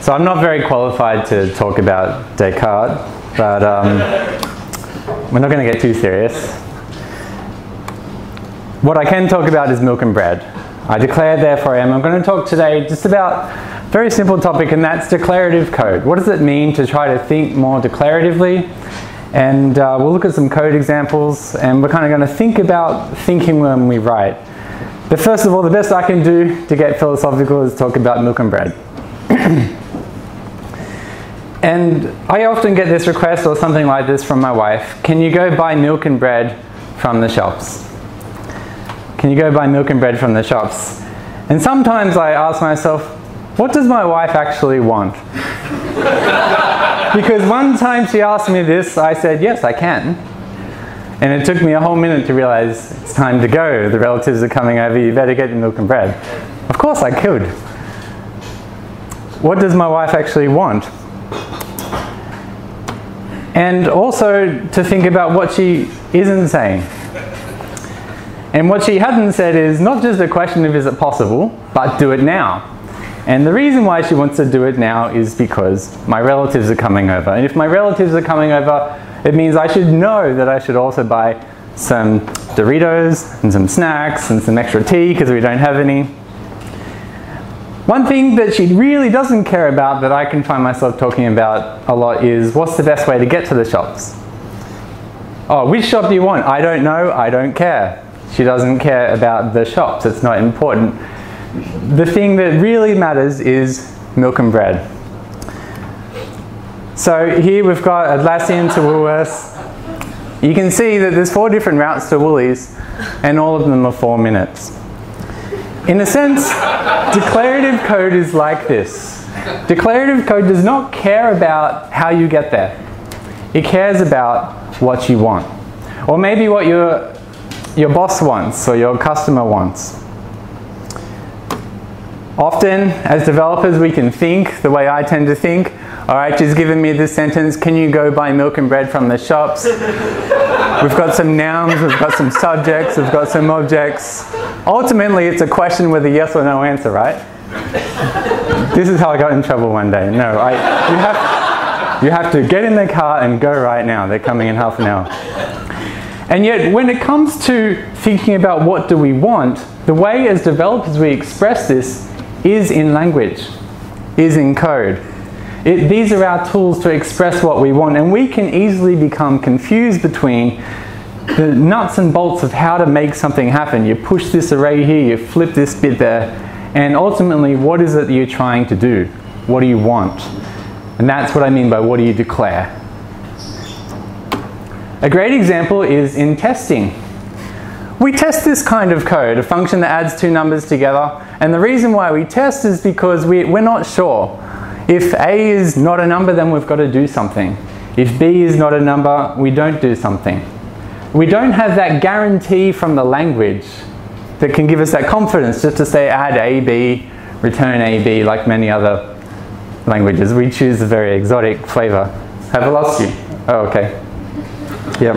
So I'm not very qualified to talk about Descartes, but we're not going to get too serious. What I can talk about is milk and bread. I declare, therefore I am. I'm going to talk today just about a very simple topic, and that's declarative code. What does it mean to try to think more declaratively? And we'll look at some code examples, and we're kind of going to think about thinking when we write. But first of all, the best I can do to get philosophical is talk about milk and bread. And I often get this request or something like this from my wife: can you go buy milk and bread from the shops? Can you go buy milk and bread from the shops? And sometimes I ask myself, what does my wife actually want? Because one time she asked me this, I said, yes, I can. And it took me a whole minute to realize it's time to go. The relatives are coming over, you better get your milk and bread. Of course I could. What does my wife actually want? And also to think about what she isn't saying. And what she hadn't said is not just a question of is it possible, but do it now. And the reason why she wants to do it now is because my relatives are coming over. And if my relatives are coming over, it means I should know that I should also buy some Doritos and some snacks and some extra tea because we don't have any. One thing that she really doesn't care about that I can find myself talking about a lot is what's the best way to get to the shops? Oh, which shop do you want? I don't know, I don't care. She doesn't care about the shops, it's not important. The thing that really matters is milk and bread. So here we've got Atlassian to Woolworths. You can see that there's 4 different routes to Woolies, and all of them are 4 minutes. In a sense, declarative code is like this. Declarative code does not care about how you get there. It cares about what you want. Or maybe what your boss wants or your customer wants. Often, as developers, we can think the way I tend to think. All right, she's given me this sentence, can you go buy milk and bread from the shops? We've got some nouns, we've got some subjects, we've got some objects. Ultimately, it's a question with a yes or no answer, right? This is how I got in trouble one day. No, you have to get in the car and go right now. They're coming in half an hour. And yet, when it comes to thinking about what do we want, the way as developers we express this is in language, is in code. These are our tools to express what we want, and we can easily become confused between the nuts and bolts of how to make something happen. You push this array here, you flip this bit there, and ultimately, what is it that you're trying to do? What do you want? And that's what I mean by what do you declare. A great example is in testing. We test this kind of code, a function that adds 2 numbers together, and the reason why we test is because we're not sure. If A is not a number, then we've got to do something. If B is not a number, we don't do something. We don't have that guarantee from the language that can give us that confidence just to say add AB, return AB, like many other languages. We choose a very exotic flavor. Have I lost you? Oh, okay. Yep.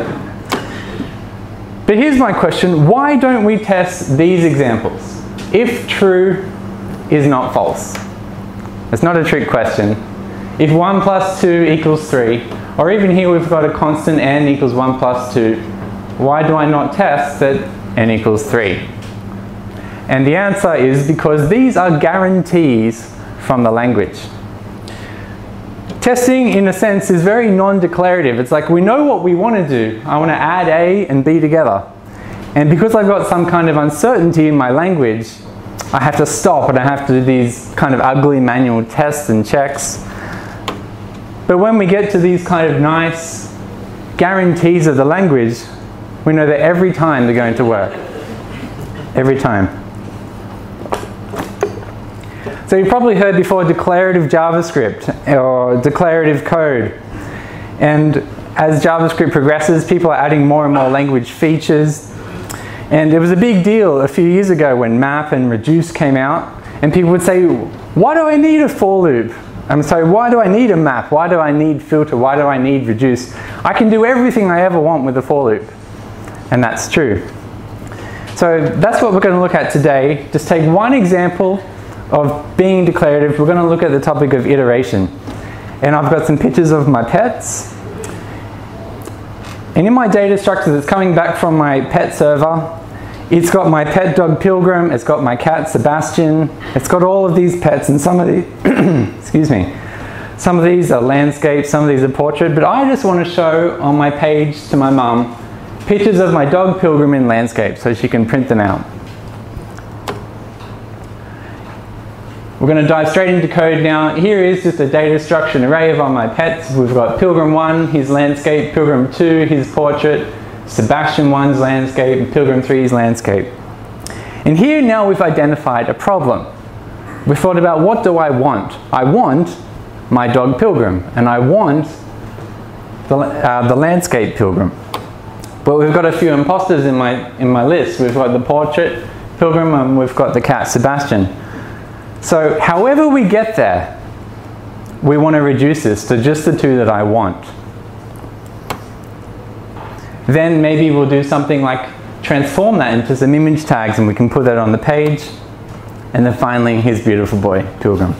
But here's my question, why don't we test these examples? If true is not false. It's not a trick question. If 1 plus 2 equals 3, or even here we've got a constant n equals 1 plus 2, why do I not test that n equals 3? And the answer is because these are guarantees from the language. Testing, in a sense, is very non-declarative. It's like we know what we want to do. I want to add A and B together. And because I've got some kind of uncertainty in my language, I have to stop and I have to do these kind of ugly manual tests and checks. But when we get to these kind of nice guarantees of the language, we know that every time they're going to work. Every time. So you've probably heard before declarative JavaScript or declarative code. And as JavaScript progresses, people are adding more and more language features. And it was a big deal a few years ago when map and reduce came out, and people would say, why do I need a for loop? I'm sorry, why do I need a map? Why do I need filter? Why do I need reduce? I can do everything I ever want with a for loop. And that's true. So that's what we're going to look at today. Just take one example of being declarative, we're going to look at the topic of iteration. And I've got some pictures of my pets. And in my data structure that's coming back from my pet server, it's got my pet dog Pilgrim, it's got my cat Sebastian, it's got all of these pets, and some of these, excuse me, some of these are landscape, some of these are portrait, but I just want to show on my page to my mum pictures of my dog Pilgrim in landscape so she can print them out. We're going to dive straight into code now. Here is just a data structure, an array of all my pets. We've got Pilgrim 1, his landscape, Pilgrim 2, his portrait, Sebastian 1's landscape, and Pilgrim 3's landscape. And here now we've identified a problem. We thought about, what do I want? I want my dog Pilgrim, and I want the landscape Pilgrim. But we've got a few imposters in my list. We've got the portrait Pilgrim, and we've got the cat Sebastian. So however we get there, we want to reduce this to just the two that I want. Then maybe we'll do something like transform that into some image tags, and we can put that on the page. And then finally, his beautiful boy, Pilgrim.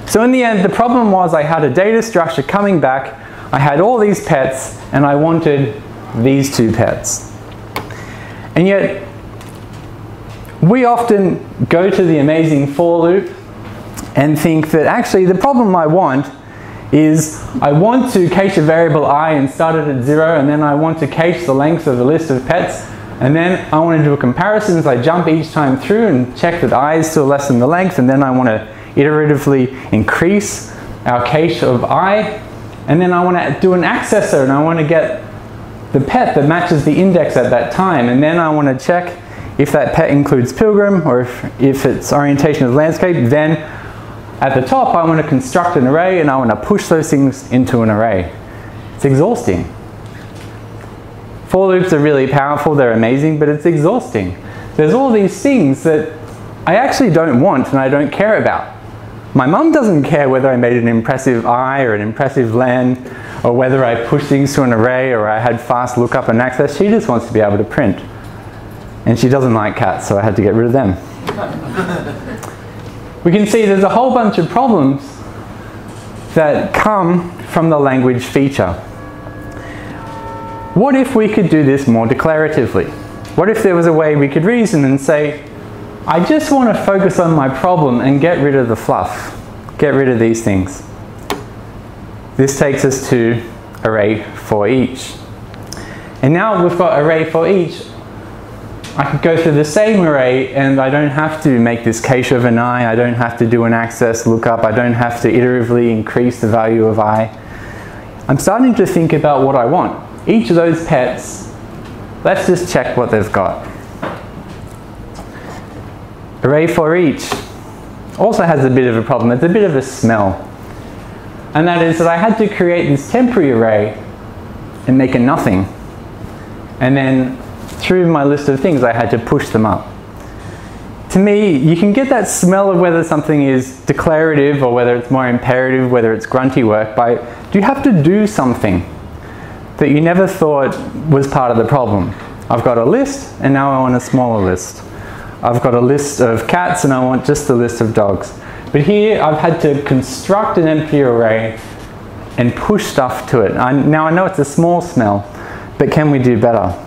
So in the end, the problem was I had a data structure coming back, I had all these pets, and I wanted these two pets. And yet, we often go to the amazing for loop and think that actually the problem I want is I want to cache a variable I and start it at 0, and then I want to cache the length of the list of pets, and then I want to do a comparison as I jump each time through and check that I is still less than the length, and then I want to iteratively increase our cache of I, and then I want to do an accessor and I want to get the pet that matches the index at that time, and then I want to check if that pet includes Pilgrim or if its orientation is landscape. Then at the top I want to construct an array and I want to push those things into an array. It's exhausting. For loops are really powerful, they're amazing, but it's exhausting. There's all these things that I actually don't want and I don't care about. My mum doesn't care whether I made an impressive I or an impressive len, or whether I pushed things to an array or I had fast lookup and access. She just wants to be able to print. And she doesn't like cats, so I had to get rid of them. We can see there's a whole bunch of problems that come from the language feature. What if we could do this more declaratively? What if there was a way we could reason and say, I just want to focus on my problem and get rid of the fluff, get rid of these things. This takes us to array for each. And now we've got array for each. I could go through the same array and I don't have to make this cache of an I don't have to do an access lookup, I don't have to iteratively increase the value of I. I'm starting to think about what I want. Each of those pets, let's just check what they've got. Array for each also has a bit of a problem. It's a bit of a smell. And that is that I had to create this temporary array and make a nothing. And then through my list of things, I had to push them up. To me, you can get that smell of whether something is declarative or whether it's more imperative, whether it's grunty work, by do you have to do something that you never thought was part of the problem? I've got a list and now I want a smaller list. I've got a list of cats and I want just the list of dogs. But here I've had to construct an empty array and push stuff to it. Now I know it's a small smell, but can we do better?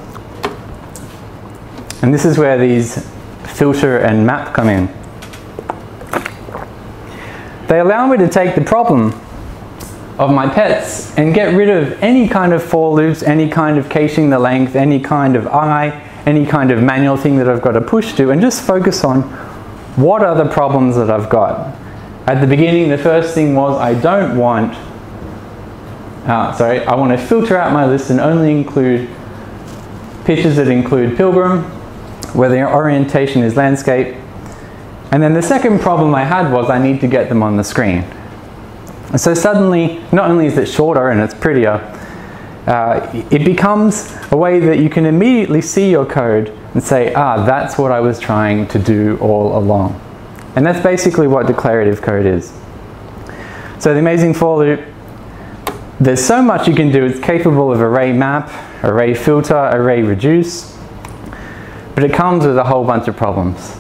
And this is where these filter and map come in. They allow me to take the problem of my pets and get rid of any kind of for loops, any kind of caching the length, any kind of I, any kind of manual thing that I've got to push to, and just focus on what are the problems that I've got. At the beginning, the first thing was I want to filter out my list and only include pictures that include Pilgrim, where the orientation is landscape. And then the second problem I had was I need to get them on the screen. And so suddenly, not only is it shorter and it's prettier, it becomes a way that you can immediately see your code and say, that's what I was trying to do all along. And that's basically what declarative code is. So the amazing for loop, there's so much you can do. It's capable of array map, array filter, array reduce, but it comes with a whole bunch of problems.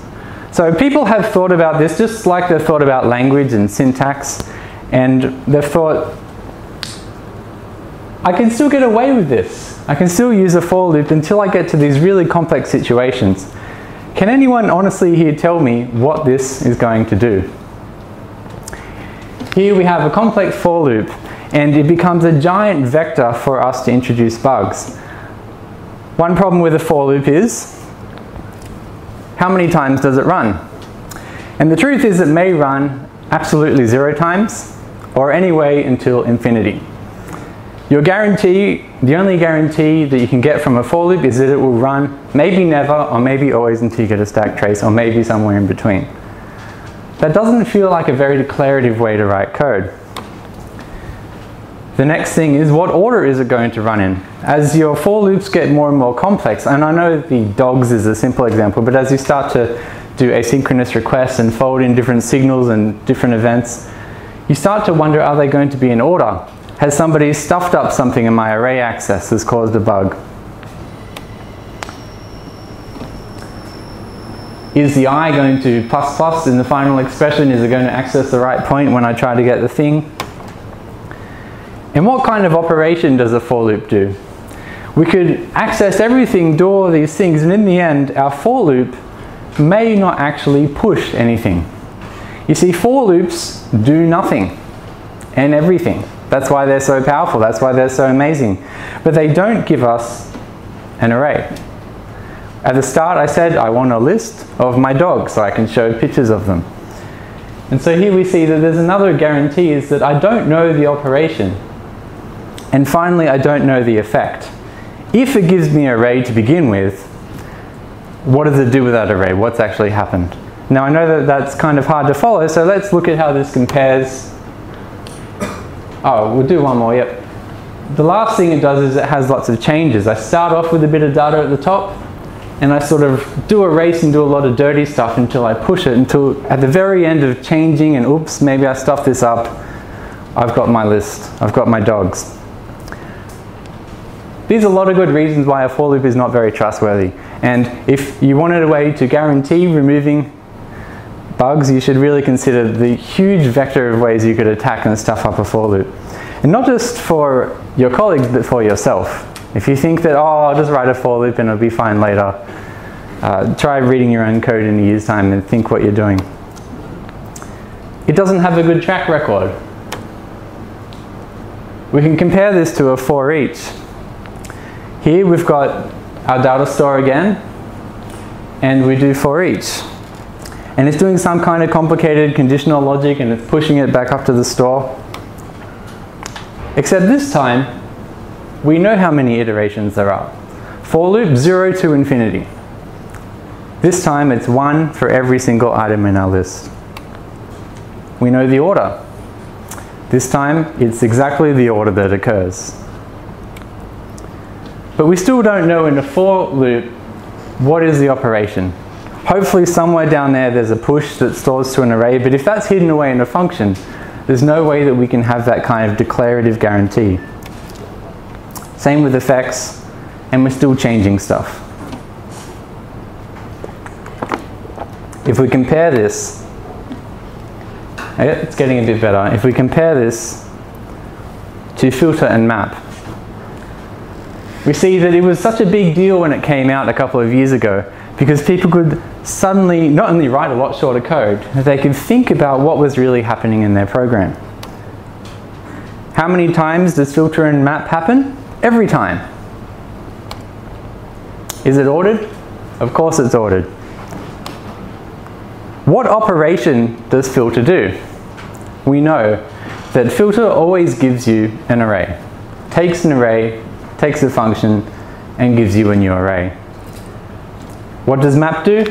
So people have thought about this just like they've thought about language and syntax, and they've thought, I can still get away with this. I can still use a for loop until I get to these really complex situations. Can anyone honestly here tell me what this is going to do? Here we have a complex for loop, and it becomes a giant vector for us to introduce bugs. One problem with a for loop is, how many times does it run? And the truth is it may run absolutely 0 times, or anyway until infinity. Your guarantee, the only guarantee that you can get from a for loop is that it will run maybe never, or maybe always until you get a stack trace, or maybe somewhere in between. That doesn't feel like a very declarative way to write code. The next thing is, what order is it going to run in? As your for loops get more and more complex, and I know the dogs is a simple example, but as you start to do asynchronous requests and fold in different signals and different events, you start to wonder, are they going to be in order? Has somebody stuffed up something in my array access that's caused a bug? Is the I going to plus plus in the final expression? Is it going to access the right point when I try to get the thing? And what kind of operation does a for loop do? We could access everything, do all these things, and in the end, our for loop may not actually push anything. You see, for loops do nothing and everything. That's why they're so powerful, that's why they're so amazing. But they don't give us an array. At the start I said I want a list of my dogs so I can show pictures of them. And so here we see that there's another guarantee, is that I don't know the operation. And finally, I don't know the effect. If it gives me an array to begin with, what does it do with that array? What's actually happened? Now I know that that's kind of hard to follow, so let's look at how this compares. Oh, we'll do one more, yep. The last thing it does is it has lots of changes. I start off with a bit of data at the top, and I sort of do a race and do a lot of dirty stuff until I push it, until at the very end of changing and oops, maybe I stuffed this up, I've got my list, I've got my dogs. These are a lot of good reasons why a for loop is not very trustworthy. And if you wanted a way to guarantee removing bugs, you should really consider the huge vector of ways you could attack and stuff up a for loop. And not just for your colleagues, but for yourself. If you think that, oh, I'll just write a for loop and it'll be fine later, try reading your own code in a year's time and think what you're doing. It doesn't have a good track record. We can compare this to a for each. Here we've got our data store again, and we do for each. And it's doing some kind of complicated conditional logic, and it's pushing it back up to the store. Except this time, we know how many iterations there are. For loop 0 to infinity. This time it's 1 for every single item in our list. We know the order. This time it's exactly the order that occurs. But we still don't know in a for loop what is the operation. Hopefully somewhere down there there's a push that stores to an array, but if that's hidden away in a function, there's no way that we can have that kind of declarative guarantee. Same with effects, and we're still changing stuff. If we compare this, it's getting a bit better. If we compare this to filter and map, we see that it was such a big deal when it came out a couple of years ago, because people could suddenly not only write a lot shorter code, they could think about what was really happening in their program. How many times does filter and map happen? Every time. Is it ordered? Of course it's ordered. What operation does filter do? We know that filter always gives you an array. Takes an array, takes a function, and gives you a new array. What does map do?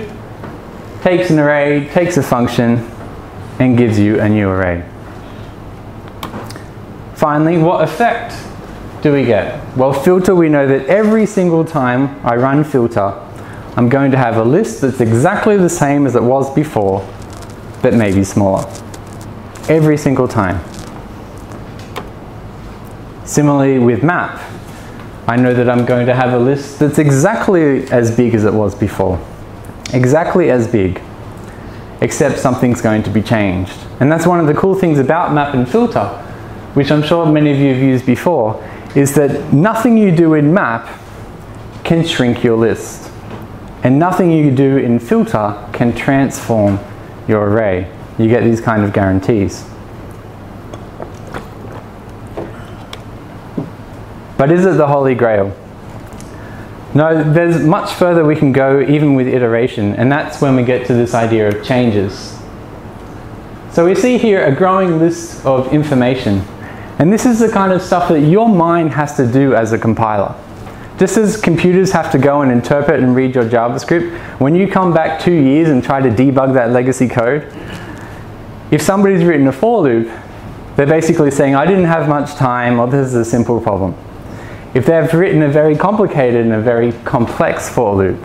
Takes an array, takes a function, and gives you a new array. Finally, what effect do we get? Well, filter, we know that every single time I run filter, I'm going to have a list that's exactly the same as it was before, but maybe smaller. Every single time. Similarly with map, I know that I'm going to have a list that's exactly as big as it was before. Exactly as big. except something's going to be changed. And that's one of the cool things about map and filter, which I'm sure many of you have used before, is that nothing you do in map can shrink your list. And nothing you do in filter can transform your array. You get these kind of guarantees. But is it the Holy Grail? No, there's much further we can go even with iteration, and that's when we get to this idea of changes. So we see here a growing list of information, and this is the kind of stuff that your mind has to do as a compiler. Just as computers have to go and interpret and read your JavaScript, when you come back 2 years and try to debug that legacy code, if somebody's written a for loop, they're basically saying, I didn't have much time, or this is a simple problem. If they've written a very complicated and a very complex for loop,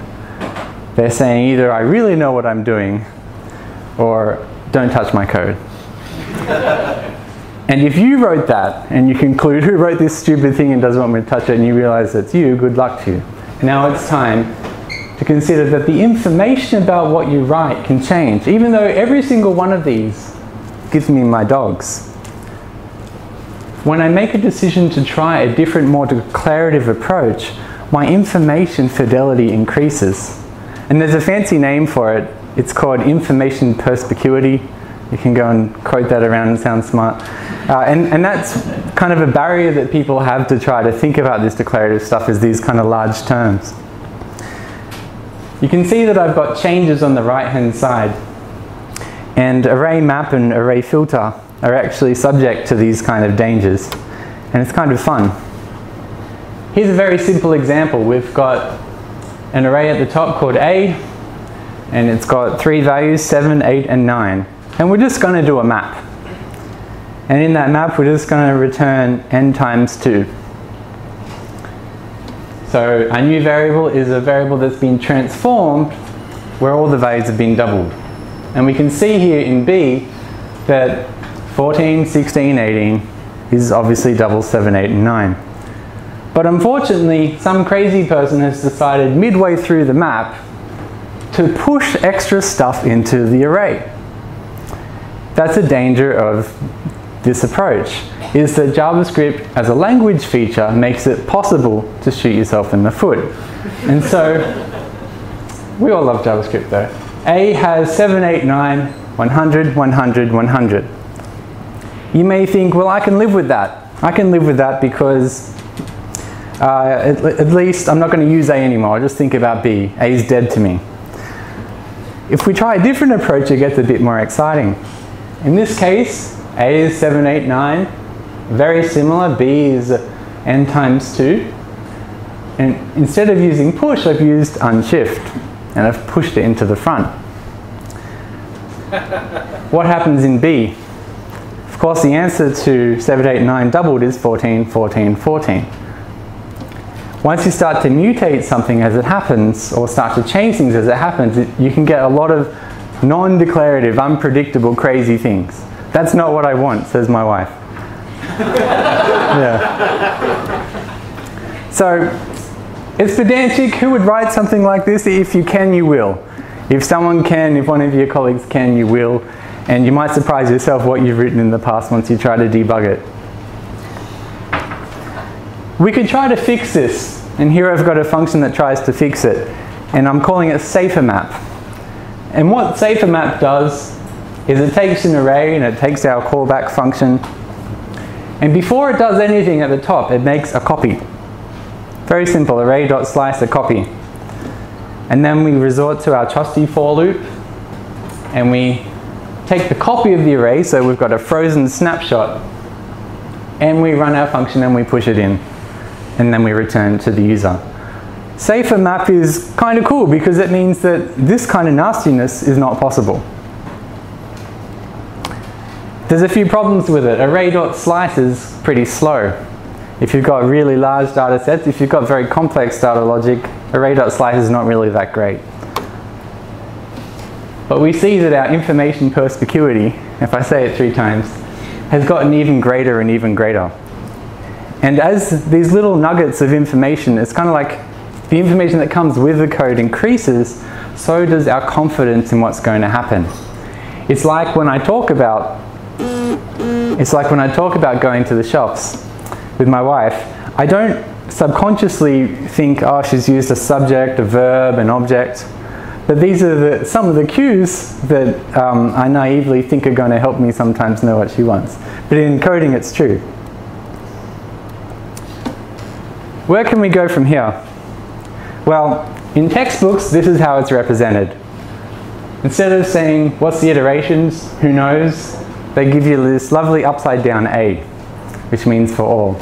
they're saying either I really know what I'm doing, or don't touch my code. And if you wrote that, and you conclude, who wrote this stupid thing and doesn't want me to touch it, and you realize it's you, good luck to you. Now it's time to consider that the information about what you write can change, even though every single one of these gives me my dogs. When I make a decision to try a different, more declarative approach, my information fidelity increases. And there's a fancy name for it. It's called information perspicuity. You can go and quote that around and sound smart. And that's kind of a barrier that people have to try to think about this declarative stuff, is these kind of large terms. You can see that I've got changes on the right-hand side. And array map and array filter are actually subject to these kind of dangers. And it's kind of fun. Here's a very simple example. We've got an array at the top called A, and it's got 3 values, 7, 8, and 9. And we're just going to do a map. And in that map, we're just going to return n times 2. So our new variable is a variable that's been transformed where all the values have been doubled. And we can see here in B that 14, 16, 18 is obviously double 7, 8, and 9. But unfortunately, some crazy person has decided midway through the map to push extra stuff into the array. That's a danger of this approach, is that JavaScript as a language feature makes it possible to shoot yourself in the foot. And so, we all love JavaScript though. A has 7, 8, 9, 100, 100, 100. You may think, well, I can live with that. I can live with that because at least I'm not going to use A anymore. I'll just think about B. A is dead to me. If we try a different approach, it gets a bit more exciting. In this case, A is 7, 8, 9. Very similar. B is n times 2. And instead of using push, I've used unshift. And I've pushed it into the front. What happens in B? Of course, the answer to 7, 8, 9 doubled is 14, 14, 14. Once you start to mutate something as it happens, or start to change things as it happens, you can get a lot of non-declarative, unpredictable, crazy things. That's not what I want, says my wife. Yeah. So, it's pedantic. Who would write something like this? If you can, you will. If someone can, if one of your colleagues can, you will. And you might surprise yourself what you've written in the past once you try to debug it. We could try to fix this. And here I've got a function that tries to fix it. And I'm calling it safer map. And what safer map does is it takes an array and it takes our callback function. And before it does anything at the top, it makes a copy. Very simple, array.slice a copy. And then we resort to our trusty for loop. And we take the copy of the array, so we've got a frozen snapshot, and we run our function and we push it in, and then we return to the user. Safer map is kind of cool because it means that this kind of nastiness is not possible. There's a few problems with it. Array.slice is pretty slow. If you've got really large data sets, if you've got very complex data logic, array.slice is not really that great. But we see that our information perspicuity, if I say it 3 times, has gotten even greater and even greater. And as these little nuggets of information, it's kind of like the information that comes with the code increases, so does our confidence in what's going to happen. It's like when I talk about going to the shops with my wife, I don't subconsciously think, oh, she's used a subject, a verb, an object. But these are some of the cues that I naively think are going to help me sometimes know what she wants. But in coding, it's true. Where can we go from here? Well, in textbooks, this is how it's represented. Instead of saying, what's the iterations, who knows, they give you this lovely upside down A, which means for all.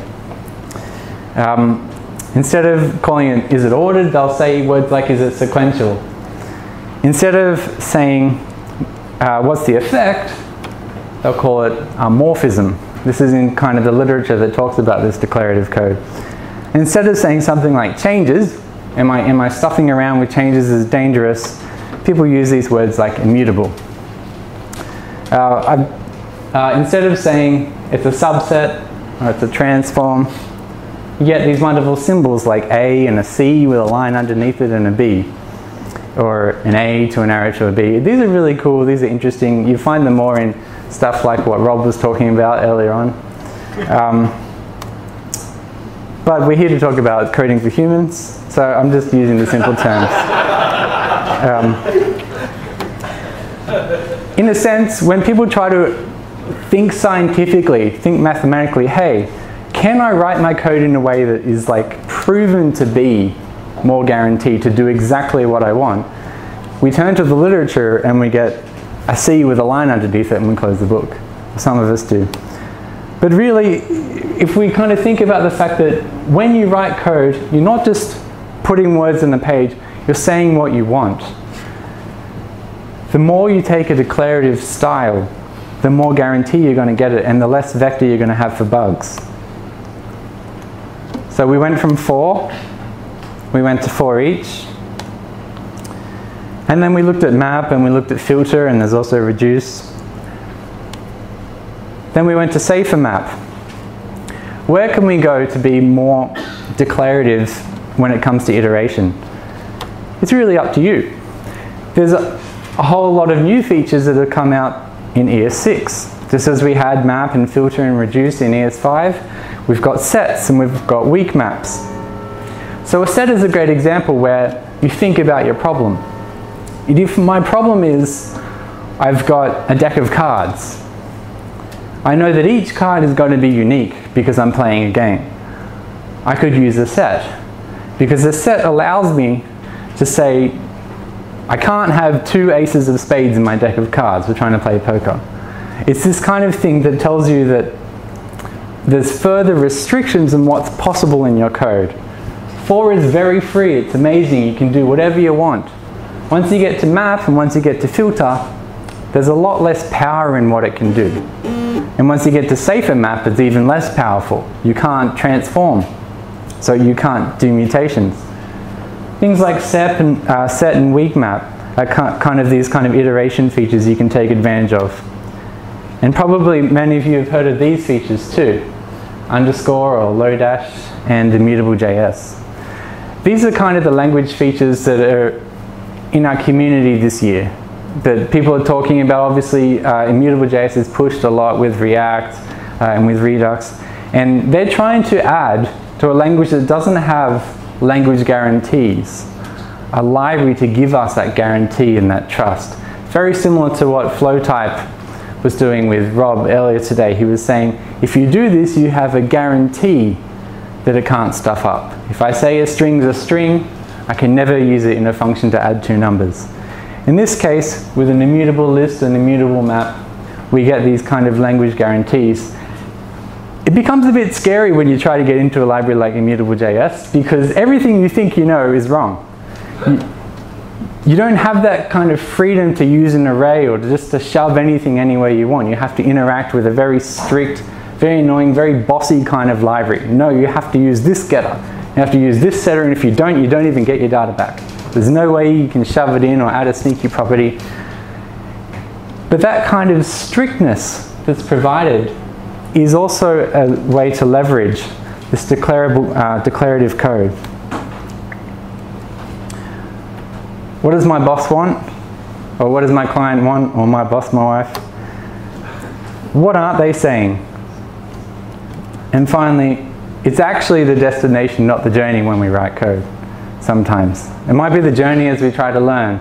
Instead of calling it, is it ordered, they'll say words like, is it sequential? Instead of saying, what's the effect, they'll call it a morphism. This is in kind of the literature that talks about this declarative code. Instead of saying something like changes, am I stuffing around with changes is dangerous, people use these words like immutable. Instead of saying it's a subset or it's a transform, you get these wonderful symbols like A and a C with a line underneath it and a B. Or an A to an arrow to a B. These are really cool, these are interesting. You find them more in stuff like what Rob was talking about earlier on. But we're here to talk about coding for humans, so I'm just using the simple terms. In a sense, when people try to think scientifically, think mathematically, hey, can I write my code in a way that is like proven to be more guaranteed to do exactly what I want? We turn to the literature and we get a C with a line underneath it and we close the book. Some of us do. But really, if we kind of think about the fact that when you write code, you're not just putting words on the page, you're saying what you want. The more you take a declarative style, the more guarantee you're going to get it and the less vector you're going to have for bugs. So we went from 4, we went to 4 each, and then we looked at map and we looked at filter, and there's also reduce. Then we went to safer map. Where can we go to be more declarative when it comes to iteration? It's really up to you. There's a whole lot of new features that have come out in ES6. Just as we had map and filter and reduce in ES5, we've got sets and we've got weak maps. So a set is a great example where you think about your problem. If my problem is I've got a deck of cards, I know that each card is going to be unique because I'm playing a game. I could use a set because a set allows me to say I can't have 2 aces of spades in my deck of cards. We're trying to play poker. It's this kind of thing that tells you that there's further restrictions on what's possible in your code. 4 is very free, it's amazing, you can do whatever you want. Once you get to map and once you get to filter, there's a lot less power in what it can do. And once you get to safer map, it's even less powerful. You can't transform, so you can't do mutations. Things like set and weak map are kind of these kind of iteration features you can take advantage of. And probably many of you have heard of these features too. Underscore or lodash and immutable.js. These are kind of the language features that are in our community this year that people are talking about. Obviously, immutable.js is pushed a lot with React and with Redux. And they're trying to add to a language that doesn't have language guarantees, a library to give us that guarantee and that trust. Very similar to what FlowType was doing with Rob earlier today. He was saying, if you do this, you have a guarantee that it can't stuff up. If I say a string's a string, I can never use it in a function to add 2 numbers. In this case, with an immutable list and immutable map, we get these kind of language guarantees. It becomes a bit scary when you try to get into a library like immutable.js because everything you think you know is wrong. You don't have that kind of freedom to use an array or just to shove anything anywhere you want. You have to interact with a very strict, very annoying, very bossy kind of library. No, you have to use this getter. You have to use this setter, and if you don't even get your data back. There's no way you can shove it in or add a sneaky property. But that kind of strictness that's provided is also a way to leverage this declarative code. What does my boss want? Or what does my client want? Or my boss, my wife? What aren't they saying? And finally, it's actually the destination, not the journey when we write code sometimes. It might be the journey as we try to learn,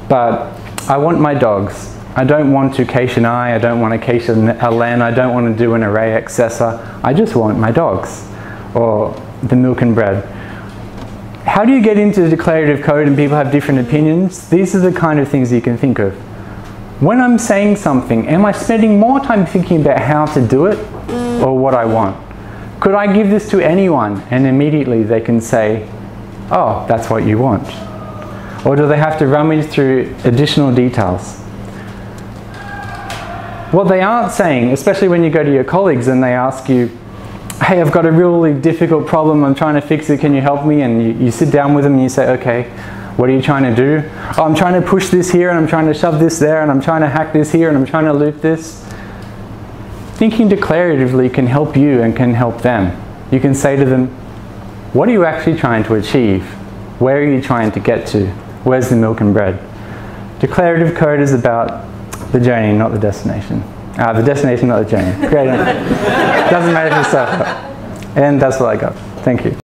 but I want my dogs. I don't want to cache an I, I don't want to cache a len, I don't want to do an array accessor. I just want my dogs, or the milk and bread. How do you get into declarative code and people have different opinions? These are the kind of things you can think of. When I'm saying something, am I spending more time thinking about how to do it or what I want? Could I give this to anyone and immediately they can say, oh, that's what you want? Or do they have to rummage through additional details? What they aren't saying, especially when you go to your colleagues and they ask you, hey, I've got a really difficult problem, I'm trying to fix it, can you help me? And you sit down with them and you say, okay, what are you trying to do? Oh, I'm trying to push this here and I'm trying to shove this there and I'm trying to hack this here and I'm trying to loop this. Thinking declaratively can help you and can help them. You can say to them, what are you actually trying to achieve? Where are you trying to get to? Where's the milk and bread? Declarative code is about the journey, not the destination. The destination, not the journey. Great. Doesn't matter if you start. And that's what I got. Thank you.